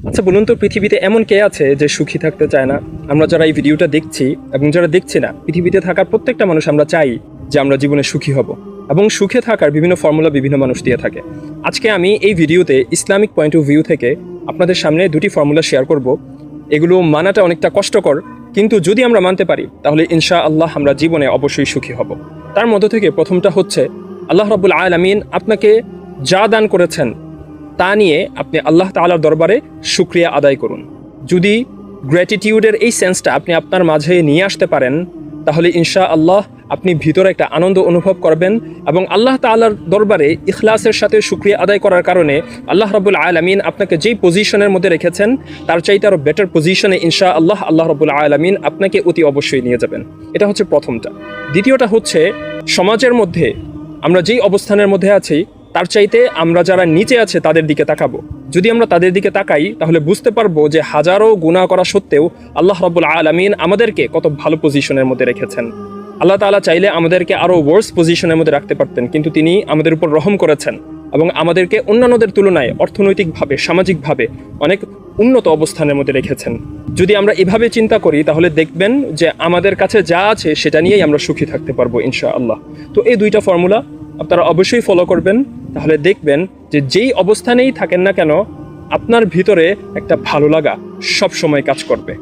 আচ্ছা বলুন তো, পৃথিবীতে এমন কে আছে যে সুখী থাকতে চায় না? আমরা যারা এই ভিডিওটা দেখছি এবং যারা দেখছি না, পৃথিবীতে থাকার প্রত্যেকটা মানুষ আমরা চাই যে আমরা জীবনে সুখী হব, এবং সুখে থাকার বিভিন্ন ফর্মুলা বিভিন্ন মানুষ দিয়ে থাকে। আজকে আমি এই ভিডিওতে ইসলামিক পয়েন্ট অফ ভিউ থেকে আপনাদের সামনে দুটি ফর্মুলা শেয়ার করব। এগুলো মানাটা অনেকটা কষ্টকর, কিন্তু যদি আমরা মানতে পারি তাহলে ইনশাআল্লাহ আমরা জীবনে অবশ্যই সুখী হব। তার মধ্য থেকে প্রথমটা হচ্ছে, আল্লাহ রাব্বুল আলামিন আপনাকে যা দান করেছেন তা নিয়ে আপনি আল্লাহ তাআলার দরবারে শুকরিয়া আদায় করুন। যদি গ্র্যাটিটিউডের এই সেন্সটা আপনি আপনার মাঝে নিয়ে আসতে পারেন, তাহলে ইনশাআল্লাহ আপনি ভিতরে একটা আনন্দ অনুভব করবেন, এবং আল্লাহ তাআলার দরবারে ইখলাসের সাথে শুকরিয়া আদায় করার কারণে আল্লাহ রাব্বুল আলামিন আপনাকে যেই পজিশনের মধ্যে রেখেছেন তার চাইতে আরও বেটার পজিশনে ইনশাআল্লাহ আল্লাহ রাব্বুল আলামিন আপনাকে অতি অবশ্যই নিয়ে যাবেন। এটা হচ্ছে প্রথমটা। দ্বিতীয়টা হচ্ছে, সমাজের মধ্যে আমরা যেই অবস্থানের মধ্যে আছি তার চাইতে আমরা যারা নিচে আছে তাদের দিকে তাকাবো। যদি আমরা তাদের দিকে তাকাই তাহলে বুঝতে পারবো যে হাজারো গুনাহ করা সত্ত্বেও আল্লাহ রাব্বুল আলামিন আমাদেরকে কত ভালো পজিশনের মধ্যে রেখেছেন। আল্লাহ তাআলা চাইলে আমাদেরকে আরও ওয়ার্স পজিশনের মধ্যে রাখতে পারতেন, কিন্তু তিনি আমাদের উপর রহম করেছেন এবং আমাদেরকে অন্যান্যদের তুলনায় অর্থনৈতিকভাবে, সামাজিকভাবে অনেক উন্নত অবস্থানের মধ্যে রেখেছেন। যদি আমরা এভাবে চিন্তা করি তাহলে দেখবেন যে আমাদের কাছে যা আছে সেটা নিয়েই আমরা সুখী থাকতে পারবো ইনশাআল্লাহ। তো এই দুইটা ফর্মুলা আপনারা অবশ্যই ফলো করবেন, তাহলে দেখবেন যে যেই অবস্থানেই থাকেন না কেন আপনার ভিতরে একটা ভালো লাগা সব সময় কাজ করবে।